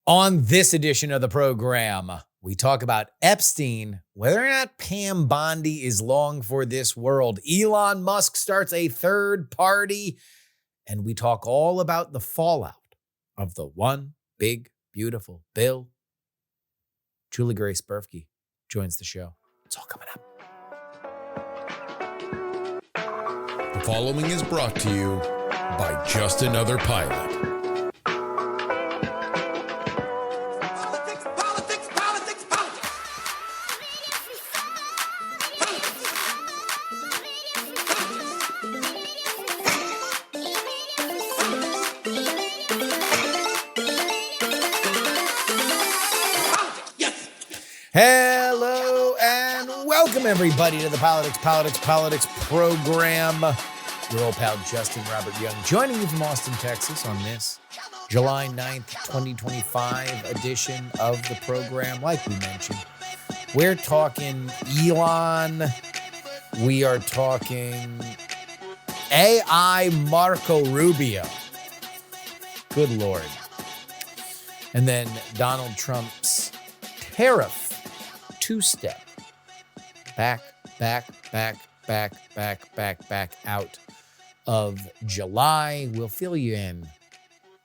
On this edition of the program, we talk about Epstein, whether or not Pam Bondi is long for this world. Elon Musk starts a third party, and we talk all about the fallout of the one big, beautiful bill. Juliegrace Brufke joins the show. It's all coming up. The following is brought to you by Just Another Pilot. Hello and welcome everybody to the Politics program. Your old pal Justin Robert Young joining you from Austin, Texas on this July 9th, 2025 edition of the program. Like we mentioned, we're talking Elon. We are talking AI Marco Rubio. Good Lord. And then Donald Trump's Tariff two-step. Back out of July. We'll fill you in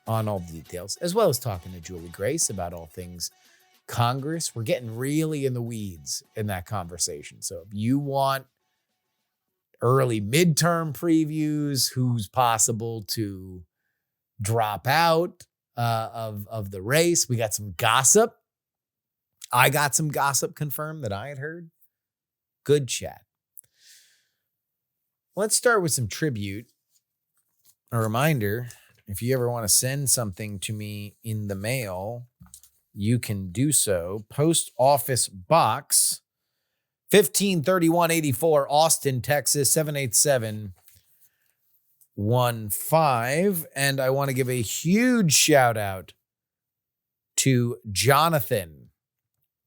on all the details, as well as talking to Juliegrace about all things Congress. We're getting really in the weeds in that conversation. So if you want early midterm previews, who's possible to drop out of the race, we got some gossip. I got some gossip confirmed that I had heard. Good chat. Let's start with some tribute. A reminder, if you ever want to send something to me in the mail, you can do so. Post Office Box, 153184, Austin, Texas, 78715. And I want to give a huge shout out to Jonathan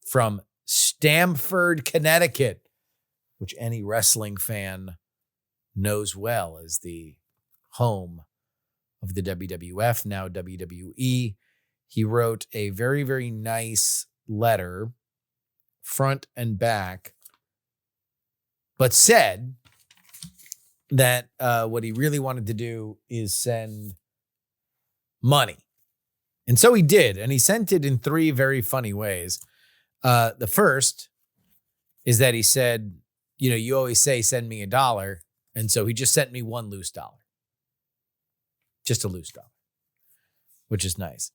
from Stamford, Connecticut, which any wrestling fan knows well as the home of the WWF, now WWE. He wrote a very, very nice letter, front and back, but said that what he really wanted to do is send money. And so he did, and he sent it in three very funny ways. The first is that he said, you know, you always say, send me $1. And so he just sent me one loose dollar. Just a loose dollar, which is nice.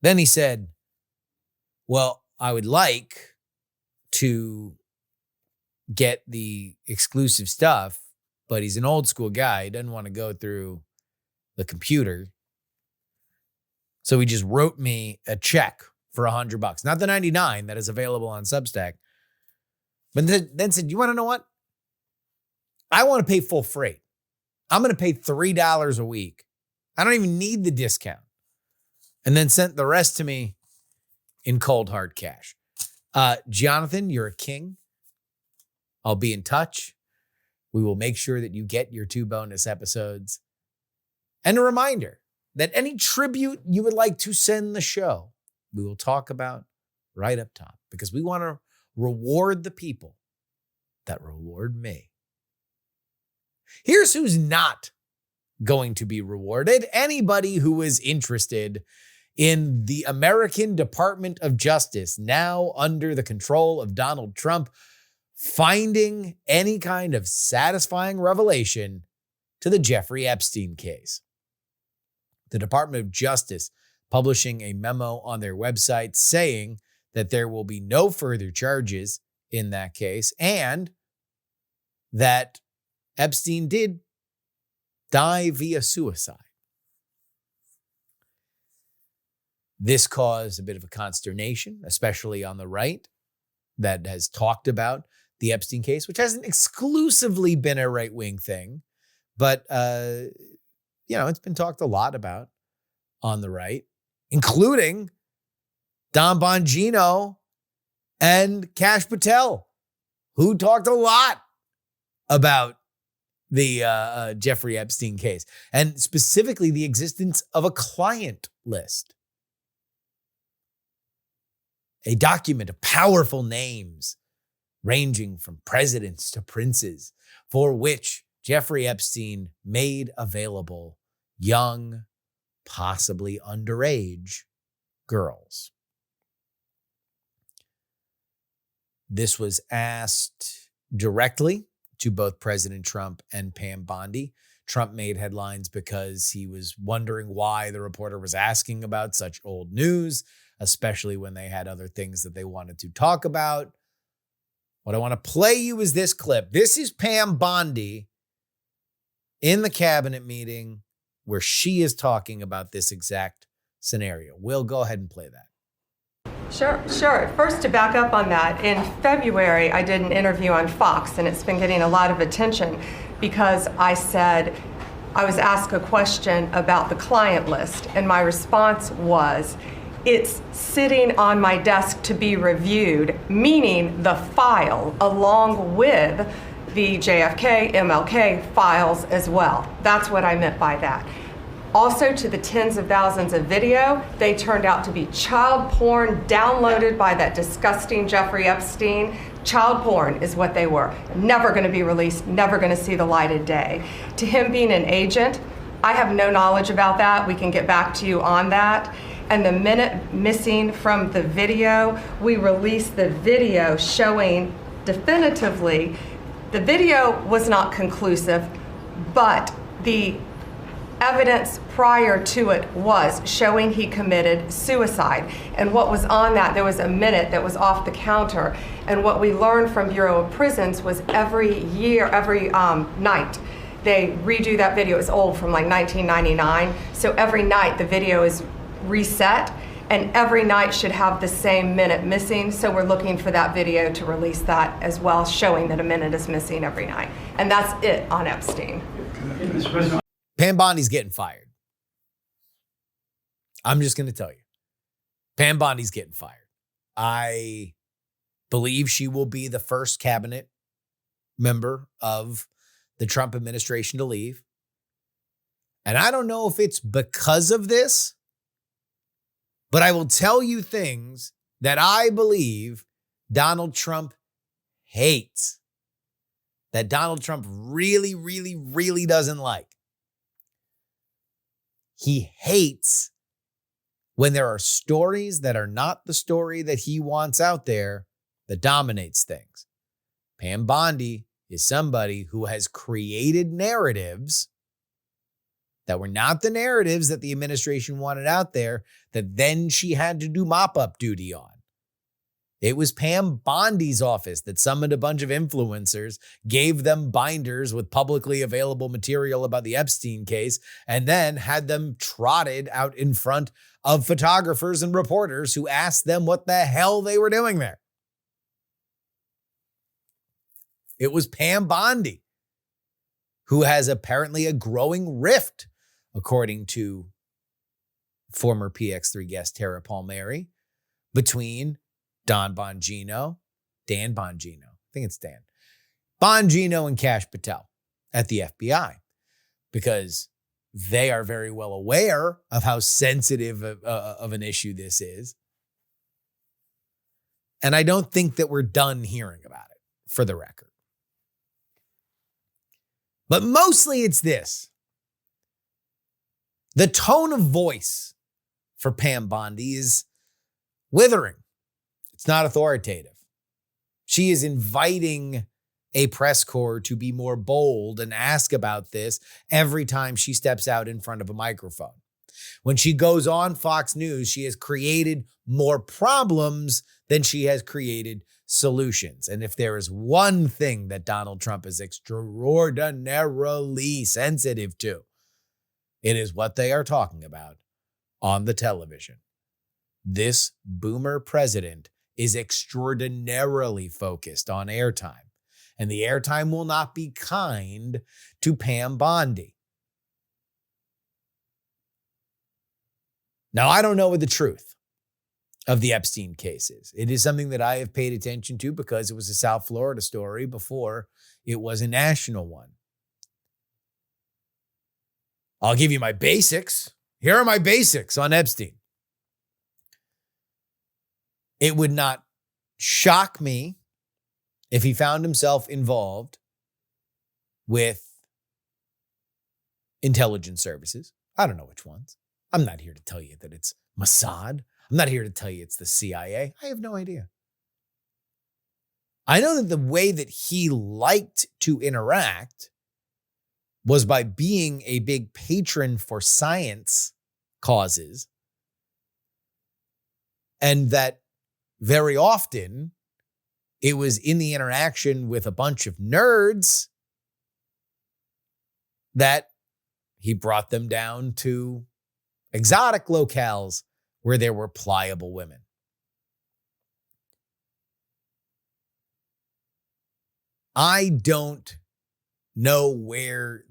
Then he said, well, I would like to get the exclusive stuff, but he's an old school guy. He doesn't want to go through the computer. So he just wrote me a check for $100, not the $99 that is available on Substack. But then said, you want to know what? I want to pay full freight. I'm going to pay $3 a week. I don't even need the discount. And then sent the rest to me in cold hard cash. Jonathan, you're a king. I'll be in touch. We will make sure that you get your 2 bonus episodes. And a reminder that any tribute you would like to send the show, we will talk about right up top, because we want to reward the people that reward me. Here's who's not going to be rewarded. Anybody who is interested in the American Department of Justice, now under the control of Donald Trump, finding any kind of satisfying revelation to the Jeffrey Epstein case. The Department of Justice publishing a memo on their website saying that there will be no further charges in that case, and that Epstein did die via suicide. This caused a bit of a consternation, especially on the right, that has talked about the Epstein case, which hasn't exclusively been a right-wing thing, but, it's been talked a lot about on the right, including Don Bongino and Kash Patel, who talked a lot about the Jeffrey Epstein case, and specifically the existence of a client list. a document of powerful names ranging from presidents to princes, for which Jeffrey Epstein made available young, possibly underage girls. This was asked directly to both President Trump and Pam Bondi. Trump made headlines because he was wondering why the reporter was asking about such old news, especially when they had other things that they wanted to talk about. What I want to play you is this clip. This is Pam Bondi in the cabinet meeting where she is talking about this exact scenario. We'll go ahead and play that. Sure. First, to back up on that, in February, I did an interview on Fox, and it's been getting a lot of attention because I said I was asked a question about the client list, and my response was, it's sitting on my desk to be reviewed, meaning the file along with the JFK, MLK files as well. That's what I meant by that. Also, to the tens of thousands of video, they turned out to be child porn downloaded by that disgusting Jeffrey Epstein. Child porn is what they were. Never going to be released, never going to see the light of day. To him being an agent, I have no knowledge about that. We can get back to you on that. And the minute missing from the video, we released the video showing definitively the video was not conclusive, but the evidence prior to it was showing he committed suicide. And what was on that, there was a minute that was off the counter. And what we learned from Bureau of Prisons was every night, they redo that video. It's old, from like 1999. So every night the video is reset, and every night should have the same minute missing. So we're looking for that video to release that as well, showing that a minute is missing every night. And that's it on Epstein. Pam Bondi's getting fired. I'm just going to tell you. Pam Bondi's getting fired. I believe she will be the first cabinet member of the Trump administration to leave. And I don't know if it's because of this, but I will tell you things that I believe Donald Trump hates. That Donald Trump really, really, really doesn't like. He hates when there are stories that are not the story that he wants out there that dominates things. Pam Bondi is somebody who has created narratives that were not the narratives that the administration wanted out there, that then she had to do mop-up duty on. It was Pam Bondi's office that summoned a bunch of influencers, gave them binders with publicly available material about the Epstein case, and then had them trotted out in front of photographers and reporters who asked them what the hell they were doing there. It was Pam Bondi, who has apparently a growing rift, according to former PX3 guest Tara Palmieri, between Dan Bongino, I think it's Dan, Bongino and Kash Patel at the FBI, because they are very well aware of how sensitive of an issue this is. And I don't think that we're done hearing about it, for the record. But mostly it's this. The tone of voice for Pam Bondi is withering. It's not authoritative. She is inviting a press corps to be more bold and ask about this every time she steps out in front of a microphone. When she goes on Fox News, she has created more problems than she has created solutions. And if there is one thing that Donald Trump is extraordinarily sensitive to, it is what they are talking about on the television. This boomer president is extraordinarily focused on airtime, and the airtime will not be kind to Pam Bondi. Now, I don't know what the truth of the Epstein case is. It is something that I have paid attention to because it was a South Florida story before it was a national one. I'll give you my basics. Here are my basics on Epstein. It would not shock me if he found himself involved with intelligence services. I don't know which ones. I'm not here to tell you that it's Mossad. I'm not here to tell you it's the CIA. I have no idea. I know that the way that he liked to interact was by being a big patron for science causes, and that very often it was in the interaction with a bunch of nerds that he brought them down to exotic locales where there were pliable women. I don't know where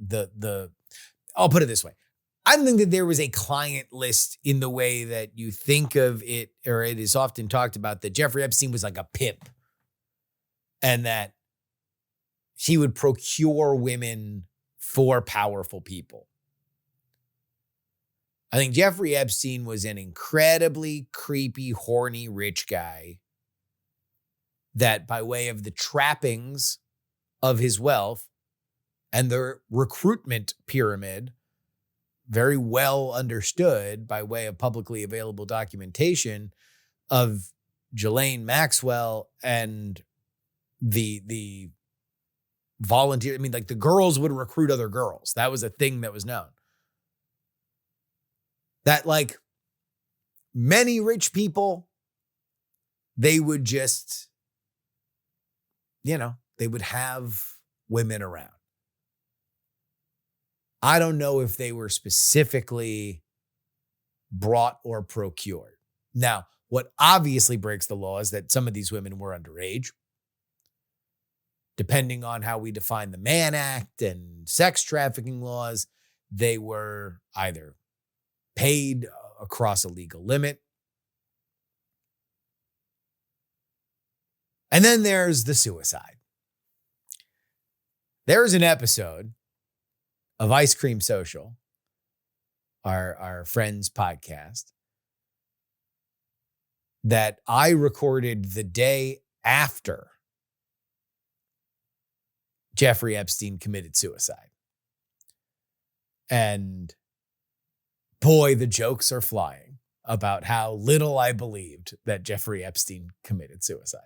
I'll put it this way. I don't think that there was a client list in the way that you think of it, or it is often talked about, that Jeffrey Epstein was like a pimp and that he would procure women for powerful people. I think Jeffrey Epstein was an incredibly creepy, horny, rich guy that, by way of the trappings of his wealth and the recruitment pyramid, very well understood by way of publicly available documentation of Ghislaine Maxwell and the volunteer. I mean, like, the girls would recruit other girls. That was a thing that was known. That, like many rich people, they would just, they would have women around. I don't know if they were specifically brought or procured. Now, what obviously breaks the law is that some of these women were underage. Depending on how we define the Mann Act and sex trafficking laws, they were either paid across a legal limit. And then there's the suicide. There is an episode of Ice Cream Social, our friend's podcast, that I recorded the day after Jeffrey Epstein committed suicide. And boy, the jokes are flying about how little I believed that Jeffrey Epstein committed suicide.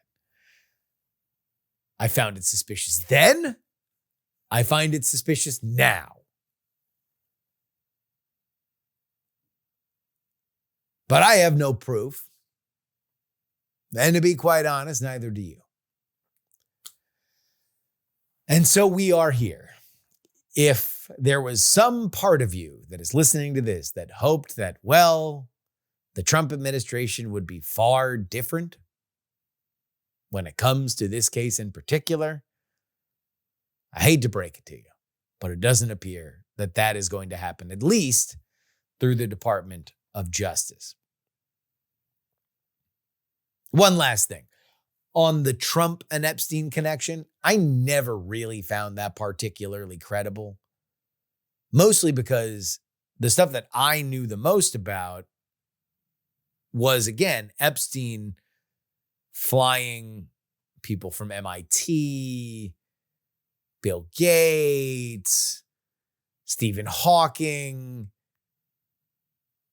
I found it suspicious then. I find it suspicious now. But I have no proof. And to be quite honest, neither do you. And so we are here. If there was some part of you that is listening to this that hoped that, well, the Trump administration would be far different when it comes to this case in particular, I hate to break it to you, but it doesn't appear that that is going to happen, at least through the Department of Justice. One last thing. On the Trump and Epstein connection, I never really found that particularly credible. Mostly because the stuff that I knew the most about was, again, Epstein flying people from MIT, Bill Gates, Stephen Hawking.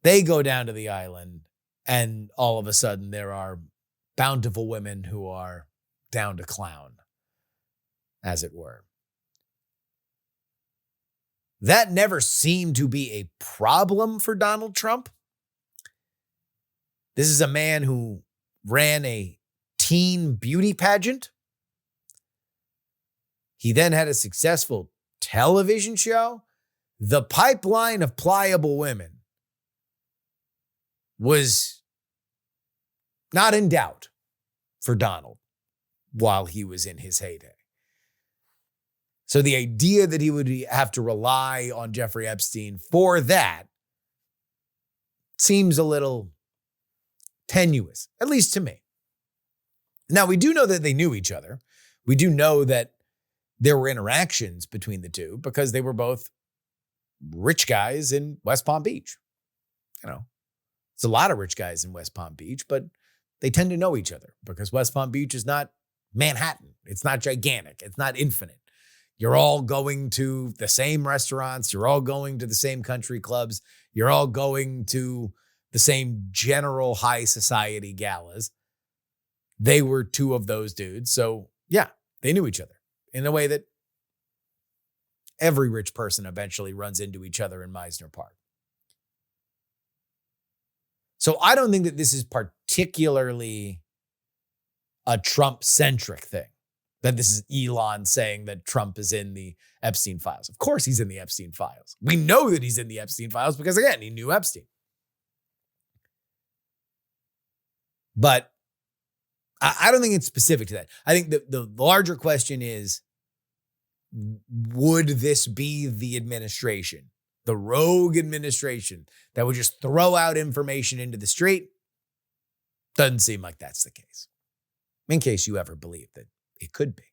They go down to the island, and all of a sudden there are bountiful women who are down to clown, as it were. That never seemed to be a problem for Donald Trump. This is a man who ran a teen beauty pageant. He then had a successful television show. The pipeline of pliable women was not in doubt for Donald while he was in his heyday. So the idea that he would have to rely on Jeffrey Epstein for that seems a little tenuous, at least to me. Now, we do know that they knew each other. We do know that there were interactions between the two because they were both rich guys in West Palm Beach. It's a lot of rich guys in West Palm Beach, but they tend to know each other because West Palm Beach is not Manhattan. It's not gigantic. It's not infinite. You're all going to the same restaurants. You're all going to the same country clubs. You're all going to the same general high society galas. They were two of those dudes. So yeah, they knew each other in a way that every rich person eventually runs into each other in Meisner Park. So I don't think that this is particularly a Trump-centric thing, that this is Elon saying that Trump is in the Epstein files. Of course he's in the Epstein files. We know that he's in the Epstein files because, again, he knew Epstein. But I don't think it's specific to that. I think the larger question is, would this be the administration, the rogue administration that would just throw out information into the street? Doesn't seem like that's the case. In case you ever believe that it could be.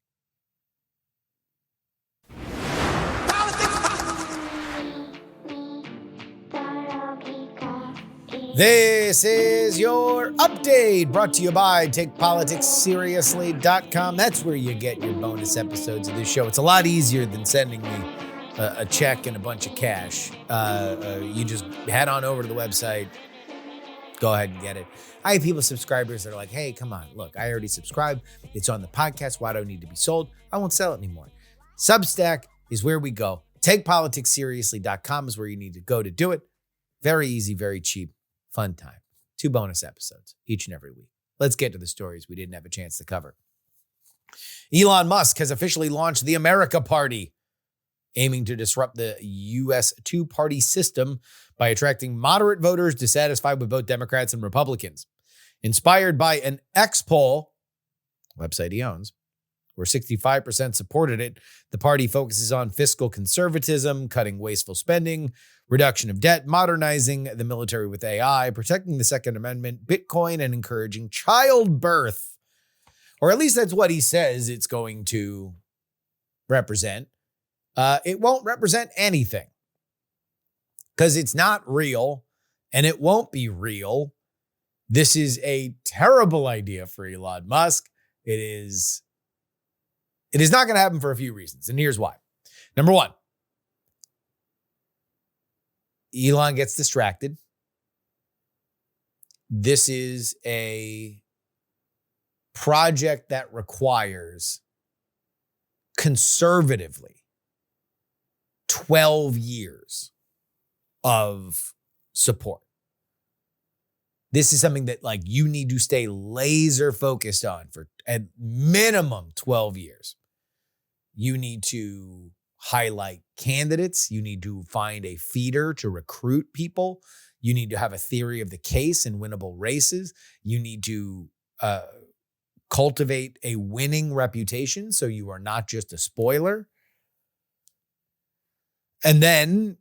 This is your update brought to you by TakePoliticsSeriously.com. That's where you get your bonus episodes of this show. It's a lot easier than sending me a check and a bunch of cash. You just head on over to the website. Go ahead and get it. I have people, subscribers that are like, hey, come on, look, I already subscribed. It's on the podcast. Why do I need to be sold? I won't sell it anymore. Substack is where we go. TakePoliticsSeriously.com is where you need to go to do it. Very easy, very cheap. Fun time. 2 bonus episodes each and every week. Let's get to the stories we didn't have a chance to cover. Elon Musk has officially launched the America Party, aiming to disrupt the U.S. two-party system by attracting moderate voters dissatisfied with both Democrats and Republicans. Inspired by an X poll, website he owns, where 65% supported it, the party focuses on fiscal conservatism, cutting wasteful spending, reduction of debt, modernizing the military with AI, protecting the Second Amendment, Bitcoin, and encouraging childbirth. Or at least that's what he says it's going to represent. It won't represent anything because it's not real and it won't be real. This is a terrible idea for Elon Musk. It is not going to happen for a few reasons. And here's why. Number one, Elon gets distracted. This is a project that requires conservatively 12 years of support. This is something that you need to stay laser focused on for at minimum 12 years. You need to highlight candidates. You need to find a feeder to recruit people. You need to have a theory of the case and winnable races. You need to cultivate a winning reputation so you are not just a spoiler. And then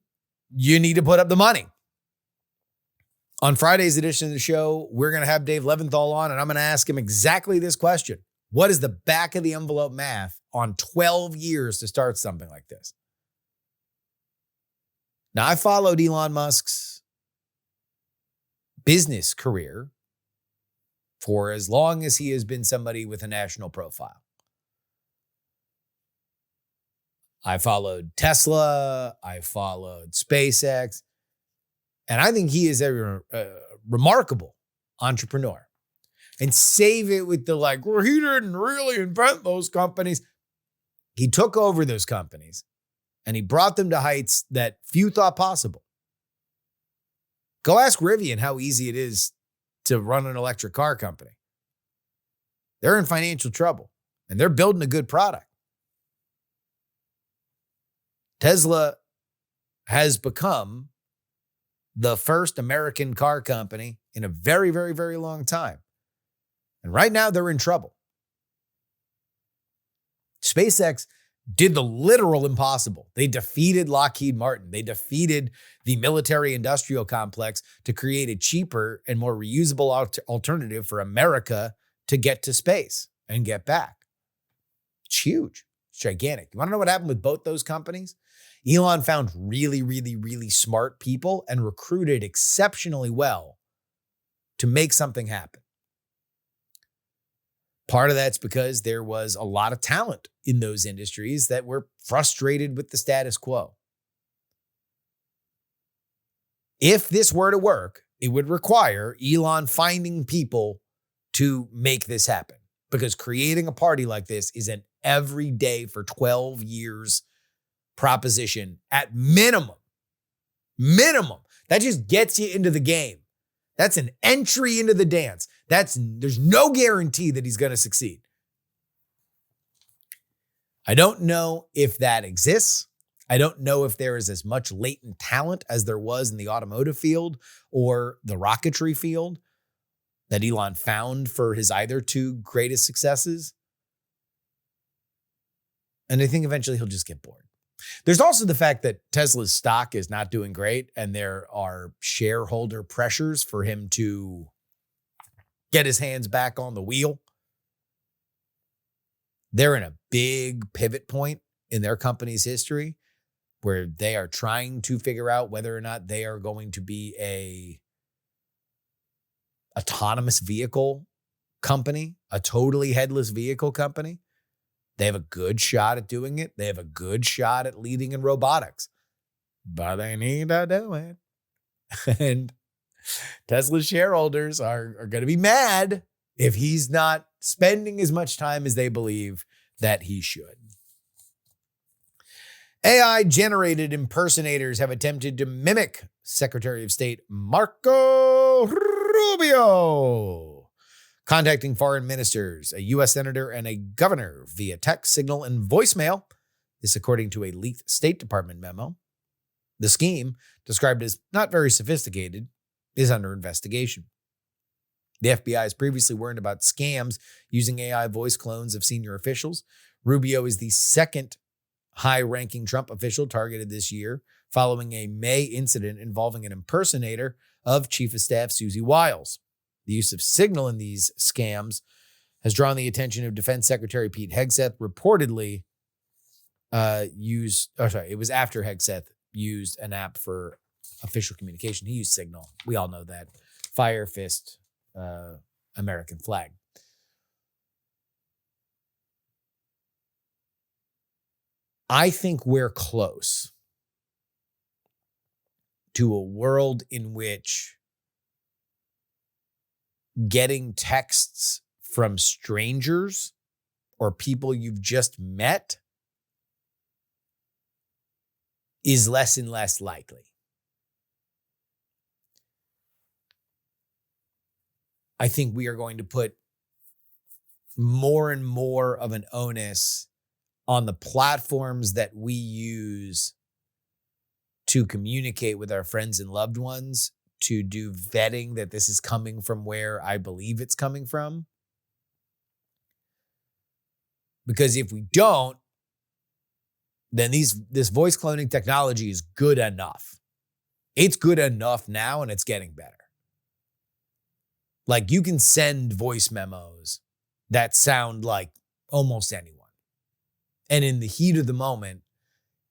you need to put up the money. On Friday's edition of the show, we're going to have Dave Leventhal on, and I'm going to ask him exactly this question. What is the back of the envelope math on 12 years to start something like this? Now, I followed Elon Musk's business career for as long as he has been somebody with a national profile. I followed Tesla. I followed SpaceX. And I think he is a remarkable entrepreneur. And save it with the well, he didn't really invent those companies. He took over those companies and he brought them to heights that few thought possible. Go ask Rivian how easy it is to run an electric car company. They're in financial trouble and they're building a good product. Tesla has become the first American car company in a very, very, very long time. And right now they're in trouble. SpaceX did the literal impossible. They defeated Lockheed Martin. They defeated the military industrial complex to create a cheaper and more reusable alternative for America to get to space and get back. It's huge. It's gigantic. You want to know what happened with both those companies? Elon found really, really, really smart people and recruited exceptionally well to make something happen. Part of that's because there was a lot of talent in those industries that were frustrated with the status quo. If this were to work, it would require Elon finding people to make this happen, because creating a party like this is an every day for 12 years proposition at minimum. Minimum. That just gets you into the game. That's an entry into the dance. There's no guarantee that he's going to succeed. I don't know if that exists. I don't know if there is as much latent talent as there was in the automotive field or the rocketry field that Elon found for his either two greatest successes. And I think eventually he'll just get bored. There's also the fact that Tesla's stock is not doing great, and there are shareholder pressures for him to get his hands back on the wheel. They're in a big pivot point in their company's history where they are trying to figure out whether or not they are going to be a autonomous vehicle company, a totally headless vehicle company. They have a good shot at doing it. They have a good shot at leading in robotics, but they need to do it. And Tesla's shareholders are going to be mad if he's not spending as much time as they believe that he should. AI-generated impersonators have attempted to mimic Secretary of State Marco Rubio, contacting foreign ministers, a U.S. senator, and a governor via text, signal, and voicemail. This according to a leaked State Department memo. The scheme, described as not very sophisticated, is under investigation. The FBI has previously warned about scams using AI voice clones of senior officials. Rubio is the second high-ranking Trump official targeted this year, following a May incident involving an impersonator of Chief of Staff Susie Wiles. The use of Signal in these scams has drawn the attention of Defense Secretary Pete Hegseth. Reportedly, it was after Hegseth used an app for official communication. He used Signal. We all know that. Fire, fist, American flag. I think we're close to a world in which getting texts from strangers or people you've just met is less and less likely. I think we are going to put more and more of an onus on the platforms that we use to communicate with our friends and loved ones to do vetting that this is coming from where I believe it's coming from. Because if we don't, then this voice cloning technology is good enough. It's good enough now, and it's getting better. Like, you can send voice memos that sound like almost anyone. And in the heat of the moment,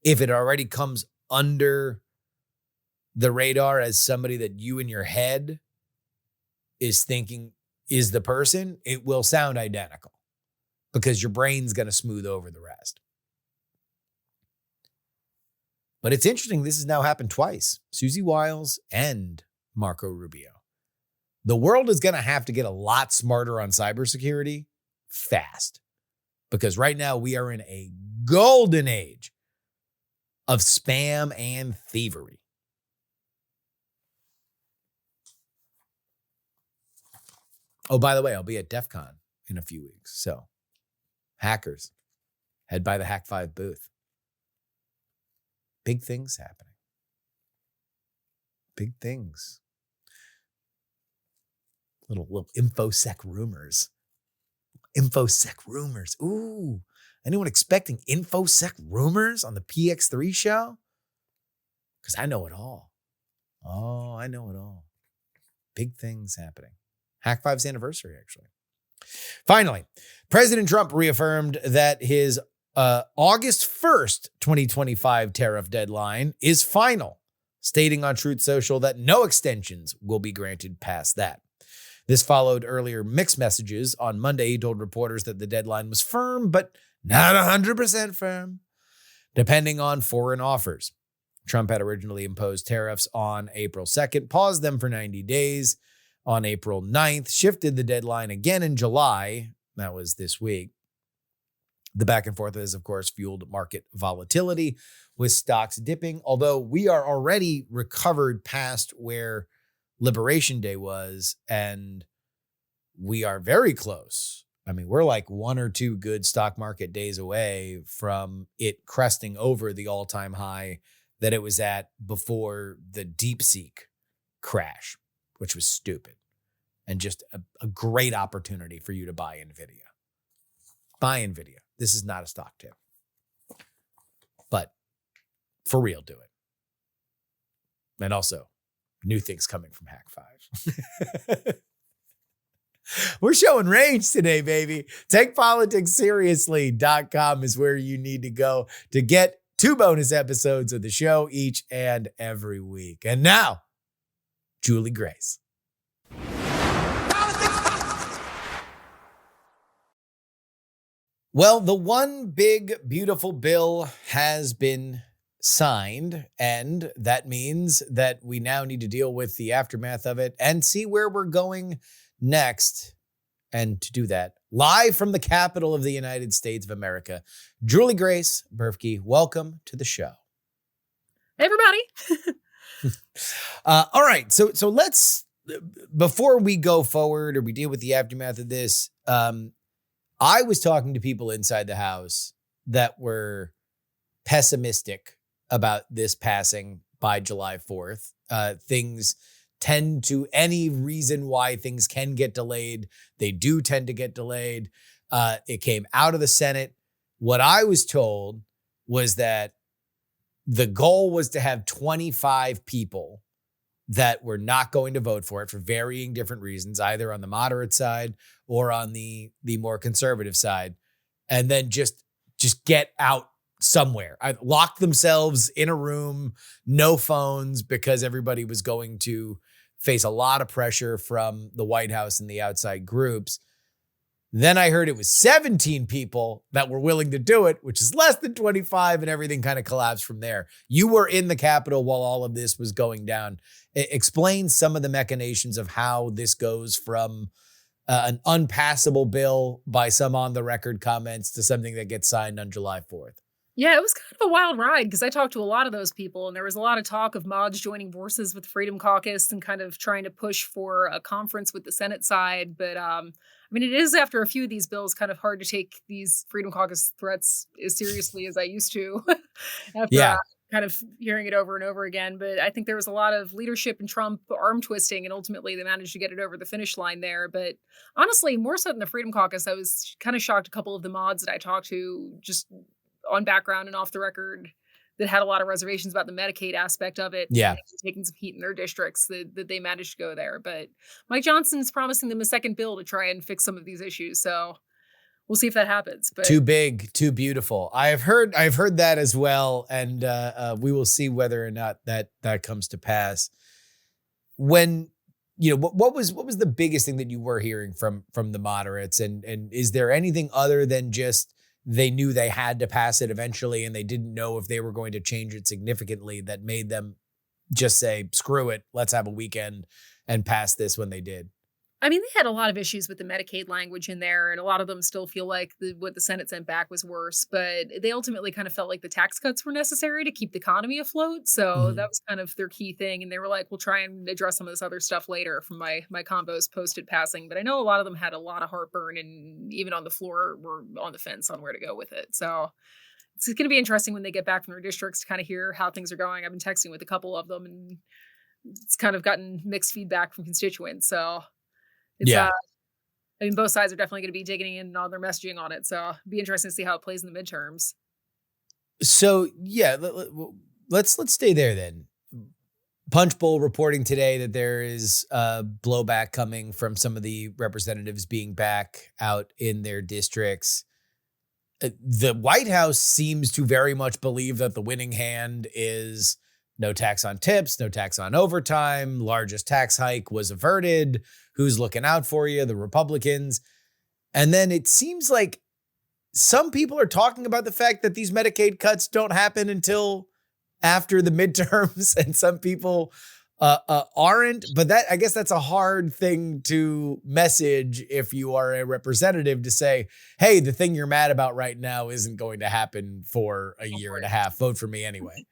if it already comes under the radar as somebody that you in your head is thinking is the person, it will sound identical because your brain's going to smooth over the rest. But it's interesting, this has now happened twice. Susie Wiles and Marco Rubio. The world is going to have to get a lot smarter on cybersecurity fast. Because right now we are in a golden age of spam and thievery. Oh, by the way, I'll be at DEF CON in a few weeks. So, hackers, head by the Hack 5 booth. Big things happening. Big things. Little InfoSec rumors. InfoSec rumors. Ooh, anyone expecting InfoSec rumors on the PX3 show? Because I know it all. Oh, I know it all. Big things happening. Hack 5's anniversary, actually. Finally, President Trump reaffirmed that his August 1st, 2025 tariff deadline is final, stating on Truth Social that no extensions will be granted past that. This followed earlier mixed messages. On Monday, he told reporters that the deadline was firm, but not 100% firm, depending on foreign offers. Trump had originally imposed tariffs on April 2nd, paused them for 90 days on April 9th, shifted the deadline again in July. That was this week. The back and forth has, of course, fueled market volatility with stocks dipping, although we are already recovered past where Liberation Day was, and we are very close. I mean, we're like one or two good stock market days away from it cresting over the all-time high that it was at before the DeepSeek crash, which was stupid and just a great opportunity for you to buy NVIDIA. Buy NVIDIA. This is not a stock tip, but for real, do it. And also, new things coming from Hack 5. We're showing range today, baby. TakePoliticsSeriously.com is where you need to go to get 2 bonus episodes of the show each and every week. And now, Juliegrace. Well, the one big, beautiful bill has been signed, and that means that we now need to deal with the aftermath of it and see where we're going next. And to do that, live from the capital of the United States of America, Juliegrace Brufke, welcome to the show. Hey, everybody. All right, so let's, before we go forward or we deal with the aftermath of this, I was talking to people inside the house that were pessimistic about this passing by July 4th. Things tend to, any reason why things can get delayed, they do tend to get delayed. It came out of the Senate. What I was told was that the goal was to have 25 people that were not going to vote for it for varying different reasons, either on the moderate side or on the more conservative side, and then just get out somewhere. Lock themselves in a room, no phones, because everybody was going to face a lot of pressure from the White House and the outside groups. Then I heard it was 17 people that were willing to do it, which is less than 25, and everything kind of collapsed from there. You were in the Capitol while all of this was going down. Explain some of the machinations of how this goes from an unpassable bill by some on-the-record comments to something that gets signed on July 4th. Yeah, it was kind of a wild ride because I talked to a lot of those people, and there was a lot of talk of mods joining forces with Freedom Caucus and kind of trying to push for a conference with the Senate side. But I mean, it is, after a few of these bills, kind of hard to take these Freedom Caucus threats as seriously as I used to after kind of hearing it over and over again. But I think there was a lot of leadership and Trump arm twisting, and ultimately they managed to get it over the finish line there. But honestly, more so than the Freedom Caucus, I was kind of shocked a couple of the mods that I talked to, just on background and off the record, that had a lot of reservations about the Medicaid aspect of it. Yeah. Taking some heat in their districts that they managed to go there. But Mike Johnson's promising them a second bill to try and fix some of these issues. So we'll see if that happens. But too big, too beautiful. I've heard that as well. And we will see whether or not that comes to pass. When, what was the biggest thing that you were hearing from the moderates? And is there anything other than just they knew they had to pass it eventually and they didn't know if they were going to change it significantly that made them just say, screw it, let's have a weekend and pass this when they did? I mean, they had a lot of issues with the Medicaid language in there, and a lot of them still feel like what the Senate sent back was worse. But they ultimately kind of felt like the tax cuts were necessary to keep the economy afloat. So that was kind of their key thing. And they were like, we'll try and address some of this other stuff later from my combos posted passing. But I know a lot of them had a lot of heartburn, and even on the floor were on the fence on where to go with it. So it's going to be interesting when they get back from their districts to kind of hear how things are going. I've been texting with a couple of them, and it's kind of gotten mixed feedback from constituents. So it's, I mean, both sides are definitely going to be digging in on their messaging on it. So it'll be interesting to see how it plays in the midterms. So, yeah, let's stay there then. Punchbowl reporting today that there is blowback coming from some of the representatives being back out in their districts. The White House seems to very much believe that the winning hand is no tax on tips, no tax on overtime, largest tax hike was averted. Who's looking out for you? The Republicans. And then it seems like some people are talking about the fact that these Medicaid cuts don't happen until after the midterms, and some people aren't. But that, I guess that's a hard thing to message if you are a representative, to say, hey, the thing you're mad about right now isn't going to happen for a year and a half. Vote for me anyway.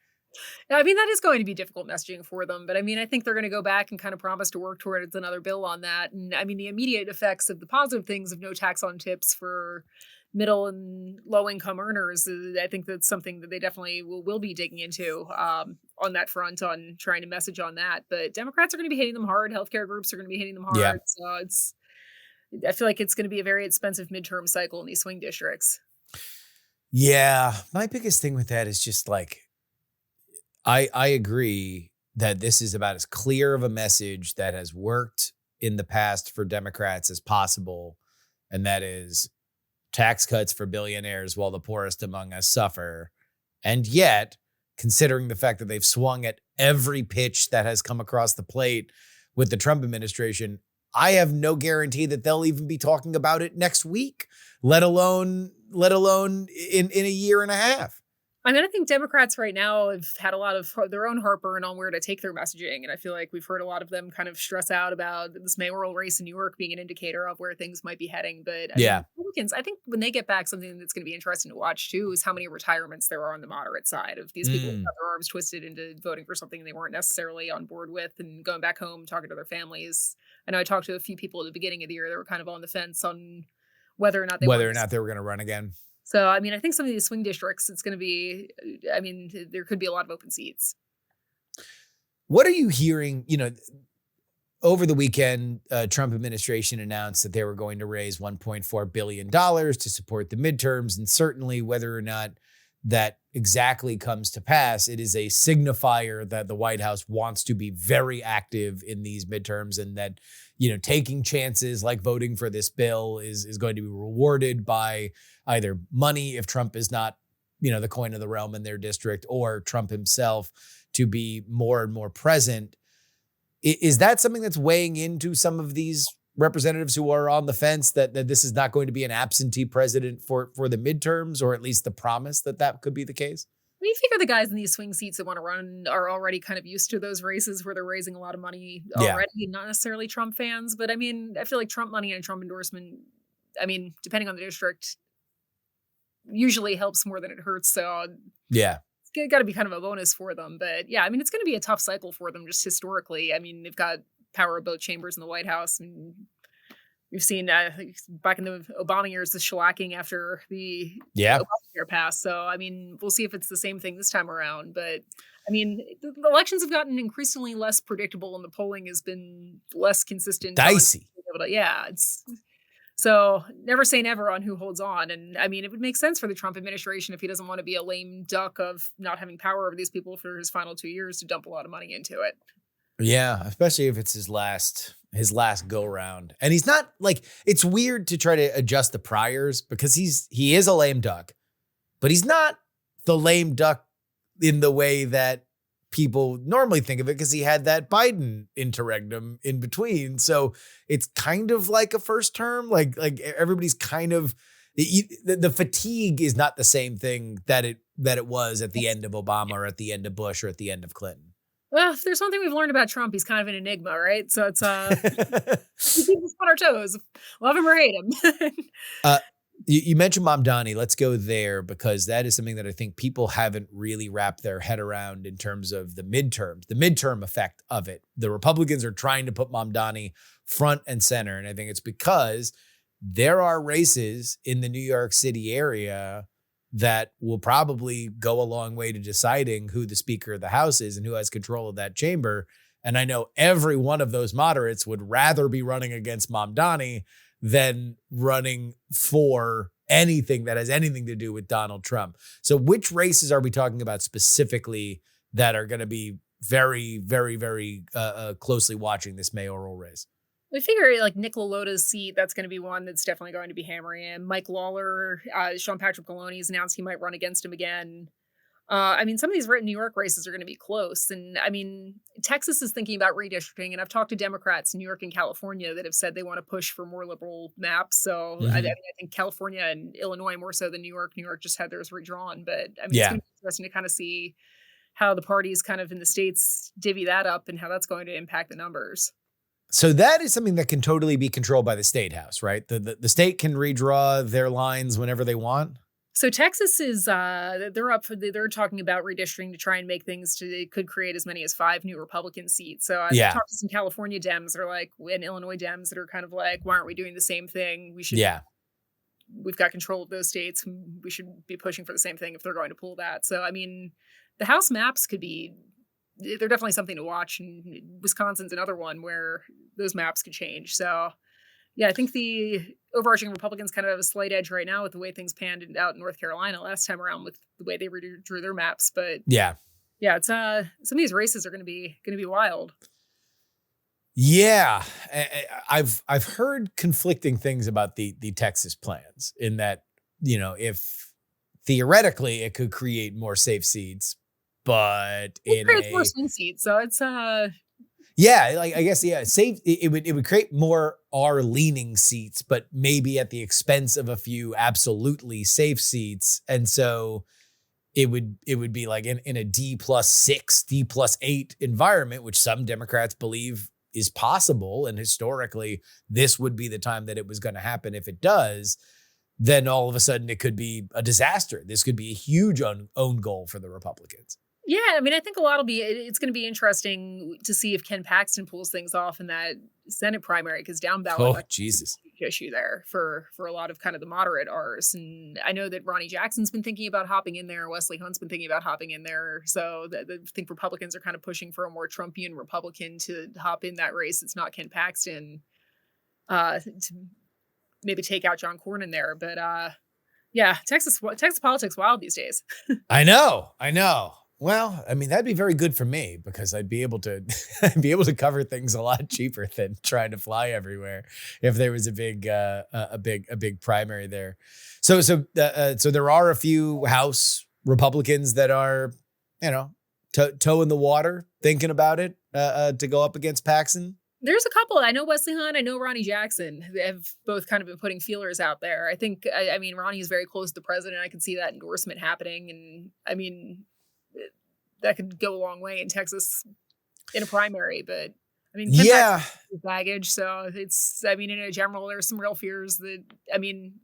I mean, that is going to be difficult messaging for them. But I mean, I think they're going to go back and kind of promise to work towards another bill on that. And I mean, the immediate effects of the positive things of no tax on tips for middle and low income earners, I think that's something that they definitely will be digging into on that front, on trying to message on that. But Democrats are going to be hitting them hard. Healthcare groups are going to be hitting them hard. Yeah. So I feel like it's going to be a very expensive midterm cycle in these swing districts. Yeah. My biggest thing with that is just like, I agree that this is about as clear of a message that has worked in the past for Democrats as possible. And that is tax cuts for billionaires while the poorest among us suffer. And yet, considering the fact that they've swung at every pitch that has come across the plate with the Trump administration, I have no guarantee that they'll even be talking about it next week, let alone in a year and a half. I mean, I think Democrats right now have had a lot of their own heartburn on where to take their messaging. And I feel like we've heard a lot of them kind of stress out about this mayoral race in New York being an indicator of where things might be heading. But I mean, Republicans, I think when they get back, something that's going to be interesting to watch too is how many retirements there are on the moderate side of these people who got their arms twisted into voting for something they weren't necessarily on board with and going back home, talking to their families. I know I talked to a few people at the beginning of the year that were kind of on the fence on whether or not they were going to run again. So, I mean, I think some of these swing districts, it's going to be, I mean, there could be a lot of open seats. What are you hearing? You know, over the weekend, Trump administration announced that they were going to raise $1.4 billion to support the midterms. And certainly whether or not that exactly comes to pass, it is a signifier that the White House wants to be very active in these midterms, and that, you know, taking chances like voting for this bill is going to be rewarded by either money if Trump is not, you know, the coin of the realm in their district, or Trump himself to be more and more present. Is that something that's weighing into some of these representatives who are on the fence that this is not going to be an absentee president for the midterms, or at least the promise that could be the case? We figure the guys in these swing seats that want to run are already kind of used to those races where they're raising a lot of money already, not necessarily Trump fans. But I mean, I feel like Trump money and a Trump endorsement, I mean, depending on the district, usually helps more than it hurts. So yeah, it's got to be kind of a bonus for them. But yeah, I mean, it's going to be a tough cycle for them just historically. I mean, they've got power of both chambers in the White House. And we've seen back in the Obama years, the shellacking after the Obamacare passed. So, I mean, we'll see if it's the same thing this time around. But, I mean, the elections have gotten increasingly less predictable, and the polling has been less consistent. Dicey. So never say never on who holds on. And, I mean, it would make sense for the Trump administration, if he doesn't want to be a lame duck of not having power over these people for his final 2 years, to dump a lot of money into it. Yeah, especially if it's his last go round. And he's not, like, it's weird to try to adjust the priors because he is a lame duck, but he's not the lame duck in the way that people normally think of it, because he had that Biden interregnum in between. So it's kind of like a first term, like everybody's kind of, the fatigue is not the same thing that it was at the end of Obama, or at the end of Bush, or at the end of Clinton. Well, if there's one thing we've learned about Trump, he's kind of an enigma, right? So it's he keeps us on our toes. Love him or hate him. You mentioned Mamdani. Let's go there, because that is something that I think people haven't really wrapped their head around in terms of the midterm effect of it. The Republicans are trying to put Mamdani front and center, and I think it's because there are races in the New York City area that will probably go a long way to deciding who the Speaker of the House is and who has control of that chamber. And I know every one of those moderates would rather be running against Mamdani than running for anything that has anything to do with Donald Trump. So which races are we talking about specifically that are going to be very, very, very closely watching this mayoral race? We figure like Nick LaLotta's seat, that's going to be one that's definitely going to be hammering him. Mike Lawler, Sean Patrick Maloney's announced he might run against him again. I mean, some of these New York races are going to be close. And I mean, Texas is thinking about redistricting. And I've talked to Democrats in New York and California that have said they want to push for more liberal maps. So I mean, I think California and Illinois more so than New York. New York just had theirs redrawn. But I mean, it's going to be interesting to kind of see how the parties kind of in the states divvy that up and how that's going to impact the numbers. So that is something that can totally be controlled by the state house, right? The state can redraw their lines whenever they want. So Texas is they're talking about redistricting to try and make things it could create as many as 5 new Republican seats. So I've talked to some California Dems that are like, and Illinois Dems that are kind of like, why aren't we doing the same thing? We should. Yeah. We've got control of those states. We should be pushing for the same thing if they're going to pull that. So I mean, the House maps they're definitely something to watch. And Wisconsin's another one where those maps could change. So. Yeah, I think the overarching Republicans kind of have a slight edge right now with the way things panned out in North Carolina last time around with the way they drew their maps. But it's some of these races are going to be wild. Yeah, I've heard conflicting things about the Texas plans in that, if theoretically it could create more safe seats, but it creates more swing seats, so it's Yeah, like I guess safe. It would create more R-leaning seats, but maybe at the expense of a few absolutely safe seats, and so it would be like in a D+6, D+8 environment, which some Democrats believe is possible, and historically this would be the time that it was going to happen. If it does, then all of a sudden it could be a disaster. This could be a huge own goal for the Republicans. Yeah, I mean, I think it's going to be interesting to see if Ken Paxton pulls things off in that Senate primary, because down ballot Jesus issue there for a lot of kind of the moderate R's. And I know that Ronnie Jackson's been thinking about hopping in there. Wesley Hunt's been thinking about hopping in there. So I think Republicans are kind of pushing for a more Trumpian Republican to hop in that race. It's not Ken Paxton to maybe take out John Cornyn there. But Texas politics wild these days. I know. Well, I mean, that'd be very good for me because I'd be able to cover things a lot cheaper than trying to fly everywhere if there was a big primary there. So there are a few House Republicans that are, toe in the water, thinking about it to go up against Paxton. There's a couple. I know Wesley Hunt. I know Ronnie Jackson. They have both kind of been putting feelers out there. I think, I mean, Ronnie is very close to the president. I can see that endorsement happening. And I mean, that could go a long way in Texas in a primary, but I mean, baggage. So in a general, there's some real fears that, I mean,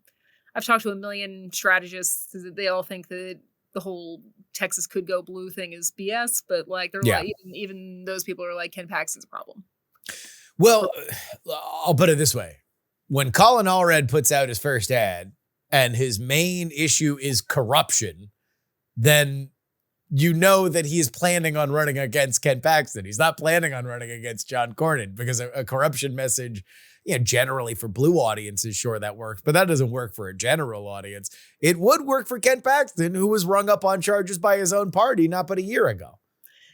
I've talked to a million strategists that they all think that the whole Texas could go blue thing is BS, but like, they're like, even those people are like, Ken Paxton's a problem. Well, I'll put it this way. When Colin Allred puts out his first ad and his main issue is corruption, then you know that he is planning on running against Ken Paxton. He's not planning on running against John Cornyn because a corruption message, generally for blue audiences, sure, that works, but that doesn't work for a general audience. It would work for Ken Paxton, who was rung up on charges by his own party not but a year ago.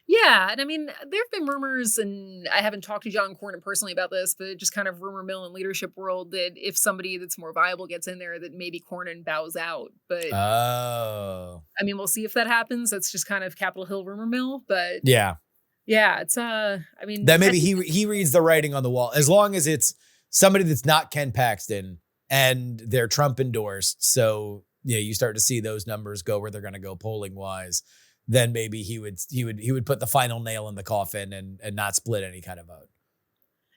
Yeah, and I mean, there have been rumors, and I haven't talked to John Cornyn personally about this, but just kind of rumor mill in leadership world that if somebody that's more viable gets in there, that maybe Cornyn bows out. But I mean, we'll see if that happens. That's just kind of Capitol Hill rumor mill. But yeah, it's I mean, that maybe he reads the writing on the wall. As long as it's somebody that's not Ken Paxton and they're Trump endorsed, so you start to see those numbers go where they're going to go polling wise. Then maybe he would put the final nail in the coffin and not split any kind of vote.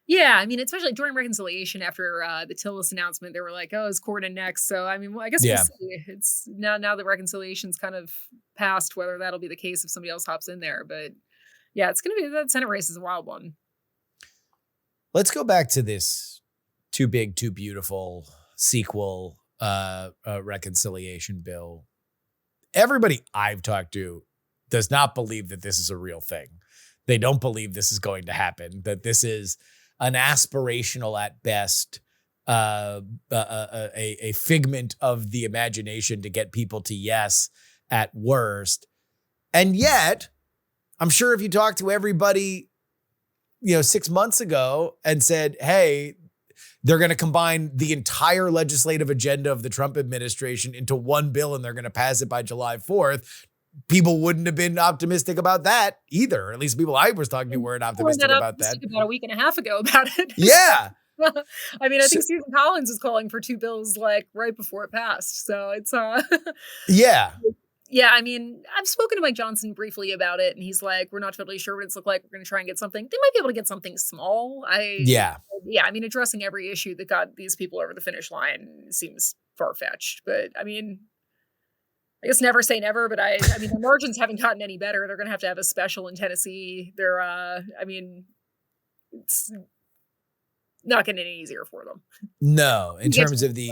Yeah, I mean, especially during reconciliation after the Tillis announcement, they were like, "Oh, is Cornyn next?" So I mean, well, I guess we'll see. It's now that reconciliation's kind of passed, whether that'll be the case if somebody else hops in there. But yeah, it's going to be that Senate race is a wild one. Let's go back to this Too Big, Too Beautiful sequel reconciliation bill. Everybody I've talked to does not believe that this is a real thing. They don't believe this is going to happen, that this is an aspirational at best, a figment of the imagination to get people to yes at worst. And yet, I'm sure if you talk to everybody, 6 months ago and said, hey, they're going to combine the entire legislative agenda of the Trump administration into one bill and they're going to pass it by July 4th, people wouldn't have been optimistic about that either. Or at least people I was talking to weren't optimistic about that. About a week and a half ago about it. Yeah. I mean, I think Susan Collins was calling for 2 bills like right before it passed. So it's yeah. Yeah, I mean, I've spoken to Mike Johnson briefly about it, and he's like, we're not totally sure what it's look like. We're going to try and get something. They might be able to get something small. Yeah, I mean, addressing every issue that got these people over the finish line seems far-fetched. But, I mean, I guess never say never, but I mean, the margins haven't gotten any better. They're going to have a special in Tennessee. They're, I mean, it's not getting any easier for them. No, in terms of the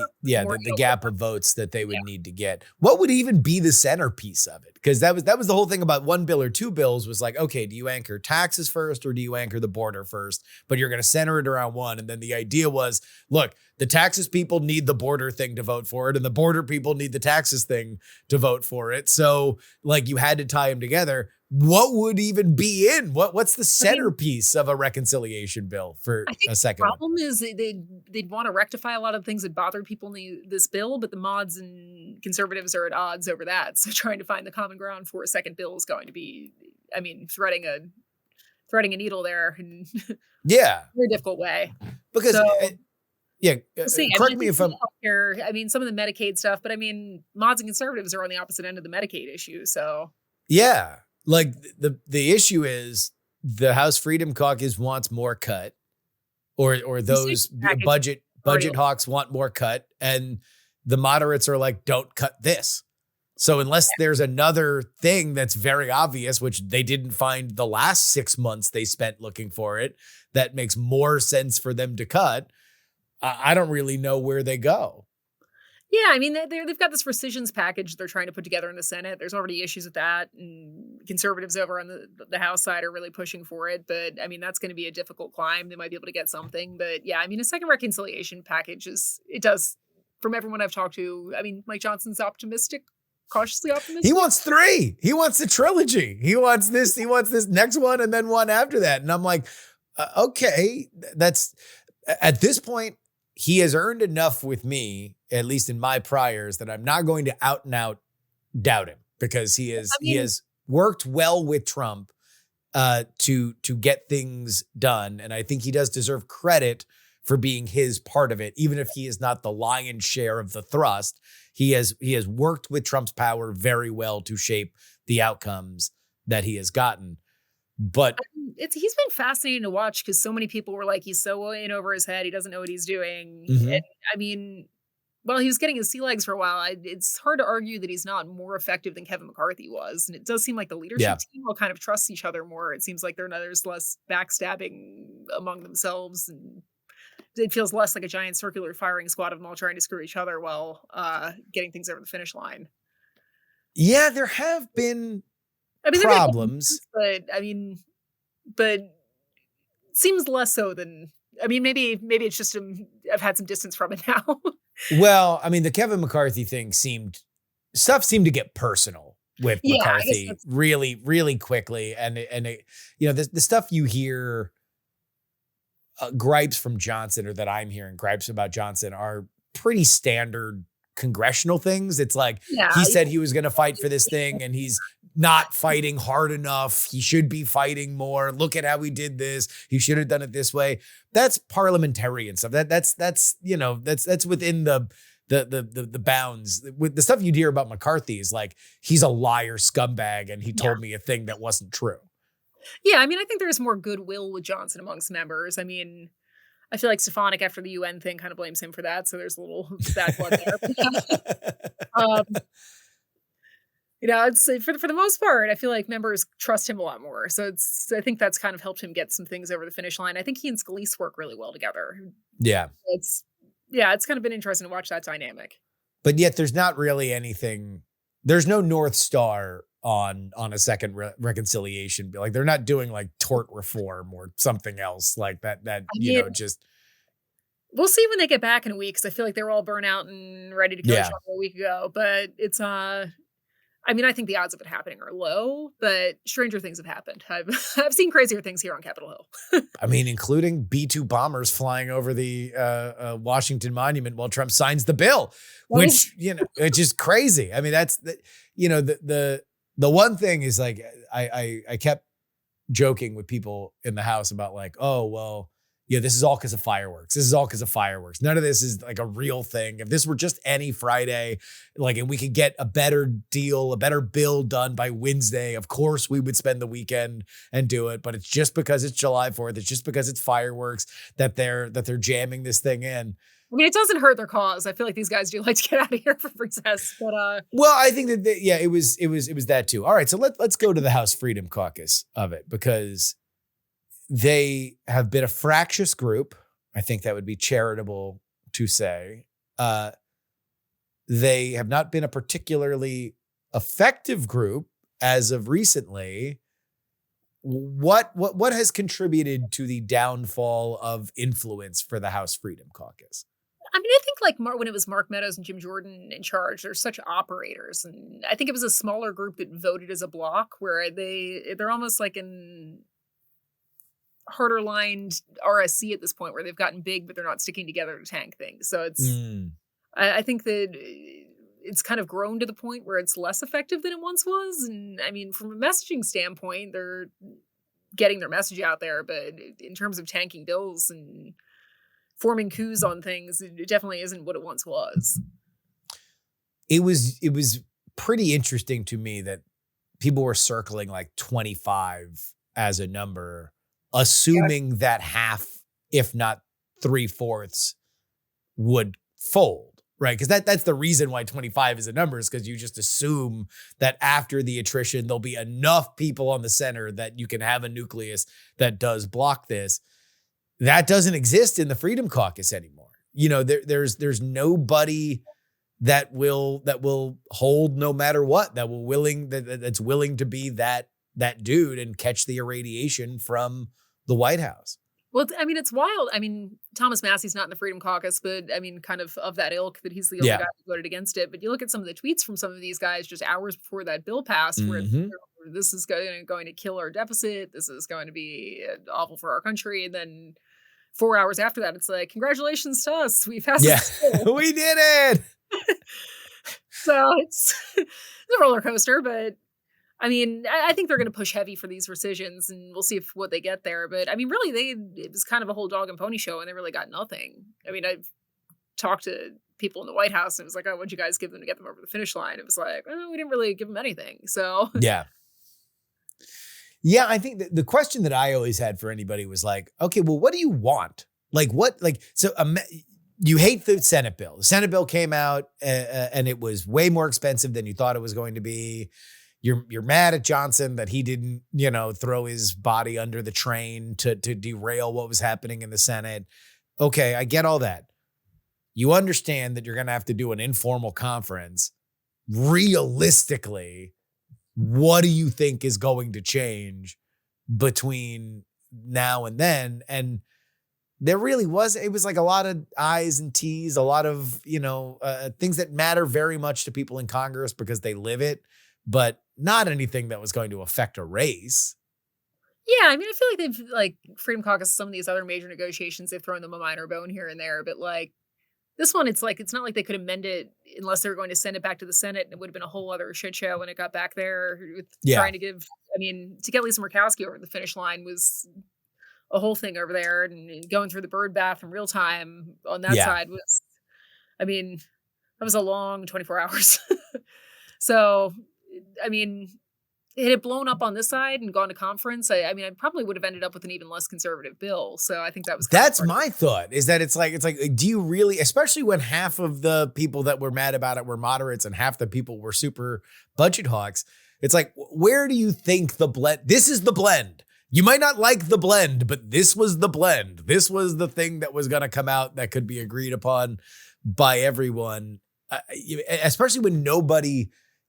gap of votes that they would need to get. What would even be the centerpiece of it? Because that was the whole thing about 1 bill or 2 bills was like, okay, do you anchor taxes first or do you anchor the border first? But you're going to center it around one. And then the idea was, look, the taxes people need the border thing to vote for it, and the border people need the taxes thing to vote for it. So like you had to tie them together. What would even be in? What's the centerpiece of a reconciliation bill for a second? The problem is they'd want to rectify a lot of things that bother people in this bill, but the mods and conservatives are at odds over that. So trying to find the common ground for a second bill is going to be, I mean, threading a needle there in a very difficult way. Because correct me if I'm. I mean, some of the Medicaid stuff, but I mean, mods and conservatives are on the opposite end of the Medicaid issue. So yeah. Like the issue is the House Freedom Caucus wants more cut, or those budget hawks want more cut, and the moderates are like, don't cut this. So unless there's another thing that's very obvious, which they didn't find the last 6 months they spent looking for it, that makes more sense for them to cut, I don't really know where they go. Yeah, I mean, they've got this rescissions package they're trying to put together in the Senate. There's already issues with that, and conservatives over on the House side are really pushing for it. But, I mean, that's going to be a difficult climb. They might be able to get something. But, yeah, I mean, a second reconciliation package does, from everyone I've talked to, I mean, Mike Johnson's optimistic, cautiously optimistic. He wants 3. He wants the trilogy. He wants this next one and then one after that. And I'm like, okay, that's, at this point, he has earned enough with me, at least in my priors, that I'm not going to out and out doubt him, because he has worked well with Trump to get things done. And I think he does deserve credit for being his part of it, even if he is not the lion's share of the thrust. He has worked with Trump's power very well to shape the outcomes that he has gotten. But he's been fascinating to watch, because so many people were like, he's so in over his head, he doesn't know what he's doing. Mm-hmm. And, I mean, well, he was getting his sea legs for a while. It's hard to argue that he's not more effective than Kevin McCarthy was. And it does seem like the leadership team will kind of trust each other more. It seems like there's less backstabbing among themselves, and it feels less like a giant circular firing squad of them all trying to screw each other while getting things over the finish line. Yeah, there have been problems, but seems less so than, I mean, maybe it's just I've had some distance from it now. Well, I mean, the Kevin McCarthy thing seemed to get personal with McCarthy really, really quickly. And it, you know, the stuff you hear gripes from Johnson, or that I'm hearing gripes about Johnson, are pretty standard congressional things. It's like, he said he was going to fight for this thing and he's not fighting hard enough. He should be fighting more. Look at how he did this. He should have done it this way. That's parliamentarian stuff. That's you know, that's within the bounds. With the stuff you'd hear about McCarthy is like, he's a liar scumbag and he told me a thing that wasn't true. Yeah, I mean, I think there's more goodwill with Johnson amongst members. I mean, I feel like Stefanik, after the UN thing, kind of blames him for that. So there's a little bad blood there. You know, it's for the most part, I feel like members trust him a lot more. So I think that's kind of helped him get some things over the finish line. I think he and Scalise work really well together. Yeah. It's kind of been interesting to watch that dynamic. But yet there's not really anything, there's no North Star on a second reconciliation bill. Like, they're not doing like tort reform or something else like that, you know, just. We'll see when they get back in a week, because I feel like they were all burnt out and ready to kill each other a week ago. But it's, I mean, I think the odds of it happening are low, but stranger things have happened. I've seen crazier things here on Capitol Hill. I mean, including B-2 bombers flying over the Washington Monument while Trump signs the bill, which, you know, it's just crazy. I mean, that's, you know, The one thing is like, I kept joking with people in the house about like, oh, well, yeah, this is all because of fireworks. This is all because of fireworks. None of this is like a real thing. If this were just any Friday, like, and we could get a better deal, a better bill done by Wednesday, of course we would spend the weekend and do it. But it's just because it's July 4th. It's just because it's fireworks that they're jamming this thing in. I mean, it doesn't hurt their cause. I feel like these guys do like to get out of here for recess, but well, I think that it was that too. All right, so let's go to the House Freedom Caucus of it, because they have been a fractious group. I think that would be charitable to say. They have not been a particularly effective group as of recently. What has contributed to the downfall of influence for the House Freedom Caucus? I mean, I think like when it was Mark Meadows and Jim Jordan in charge, they're such operators. And I think it was a smaller group that voted as a block, where they're almost like an harder lined RSC at this point, where they've gotten big, but they're not sticking together to tank things. So it's, I think that it's kind of grown to the point where it's less effective than it once was. And I mean, from a messaging standpoint, they're getting their message out there, but in terms of tanking bills and forming coups on things, it definitely isn't what it once was. It was pretty interesting to me that people were circling like 25 as a number, assuming that half, if not 3/4, would fold, right? Because that's the reason why 25 is a number, is because you just assume that after the attrition, there'll be enough people on the center that you can have a nucleus that does block this. That doesn't exist in the Freedom Caucus anymore. You know, there's nobody that will hold no matter what, that's willing to be that dude and catch the irradiation from the White House. Well, I mean, it's wild. I mean, Thomas Massey's not in the Freedom Caucus, but I mean, kind of that ilk, that he's the only guy who voted against it. But you look at some of the tweets from some of these guys just hours before that bill passed, where this is going to kill our deficit. This is going to be awful for our country. And then 4 hours after that, it's like, congratulations to us. We passed this bill. We did it. So it's a roller coaster, but I mean, I think they're going to push heavy for these rescissions, and we'll see what they get there. But I mean, really, it was kind of a whole dog and pony show, and they really got nothing. I mean, I've talked to people in the White House, and it was like, oh, what'd you guys give them to get them over the finish line? It was like, oh, we didn't really give them anything. So yeah, I think the question that I always had for anybody was like, okay, well, what do you want? You hate the Senate bill. The Senate bill came out and it was way more expensive than you thought it was going to be. You're mad at Johnson that he didn't, throw his body under the train to derail what was happening in the Senate. Okay, I get all that. You understand that you're going to have to do an informal conference. Realistically, what do you think is going to change between now and then? And there really it was like a lot of I's and T's, a lot of, things that matter very much to people in Congress because they live it, but not anything that was going to affect a race. Yeah, I mean, I feel like they've, Freedom Caucus, some of these other major negotiations, they've thrown them a minor bone here and there, but this one, it's not like they could amend it unless they were going to send it back to the Senate, and it would have been a whole other shit show when it got back there. Trying to to get Lisa Murkowski over the finish line was a whole thing over there, and going through the bird bath in real time on that side was, that was a long 24 hours. So, had it blown up on this side and gone to conference, I probably would have ended up with an even less conservative bill. So I think that's my thought, is that it's like, do you really, especially when half of the people that were mad about it were moderates and half the people were super budget hawks. It's like, where do you think the blend? This is the blend. You might not like the blend, but this was the blend. This was the thing that was going to come out that could be agreed upon by everyone, especially when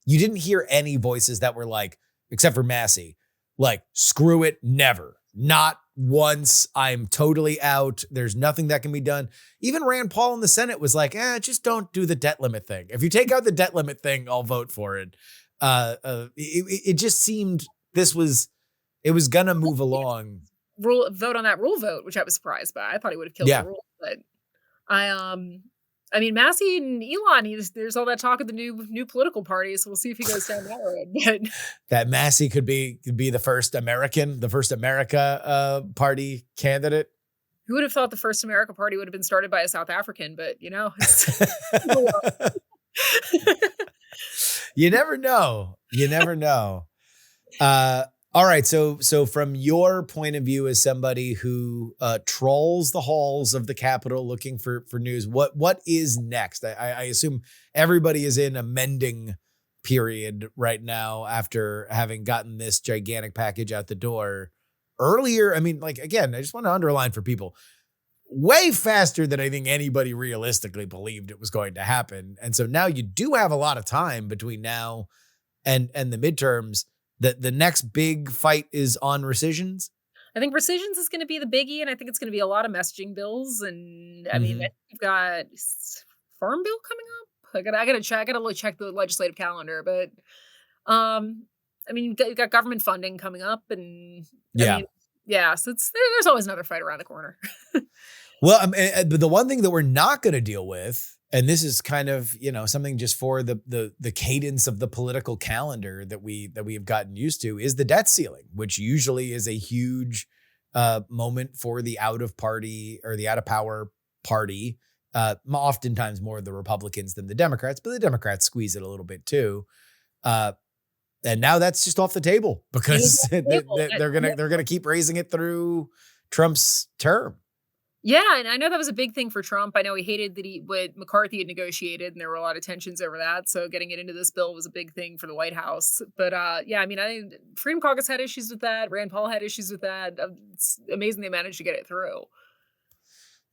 you didn't hear any voices that were like, except for Massey, like, screw it, never, not once. I'm totally out. There's nothing that can be done. Even Rand Paul in the Senate was like, just don't do the debt limit thing. If you take out the debt limit thing, I'll vote for it. It just seemed it was going to move along. Vote on that rule vote, which I was surprised by. I thought he would have killed the rule, but I mean, Massey and Elon, there's all that talk of the new political party, so we'll see if he goes down that road. But That Massey could be the first America party candidate. who would have thought the first America party would have been started by a South African? But it's You never know. You never know. All right. So from your point of view as somebody who trolls the halls of the Capitol looking for news, what is next? I assume everybody is in a mending period right now after having gotten this gigantic package out the door earlier. I mean, like, again, I just want to underline for people, way faster than I think anybody realistically believed it was going to happen. And so now you do have a lot of time between now and the midterms. The next big fight is on rescissions. I think rescissions is going to be the biggie, and I think it's going to be a lot of messaging bills. And I mean, we've got farm bill coming up. I gotta check the legislative calendar, but I mean, you've got government funding coming up, and I mean, so there's always another fight around the corner. Well, but the one thing that we're not going to deal with, and this is kind of, something just for the cadence of the political calendar that we have gotten used to, is the debt ceiling, which usually is a huge moment for the out of party or the out of power party. Oftentimes more the Republicans than the Democrats, but the Democrats squeeze it a little bit too. And now that's just off the table because they're gonna keep raising it through Trump's term. Yeah, and I know that was a big thing for Trump. I know he hated what McCarthy had negotiated, and there were a lot of tensions over that. So getting it into this bill was a big thing for the White House. But I mean, Freedom Caucus had issues with that. Rand Paul had issues with that. It's amazing they managed to get it through.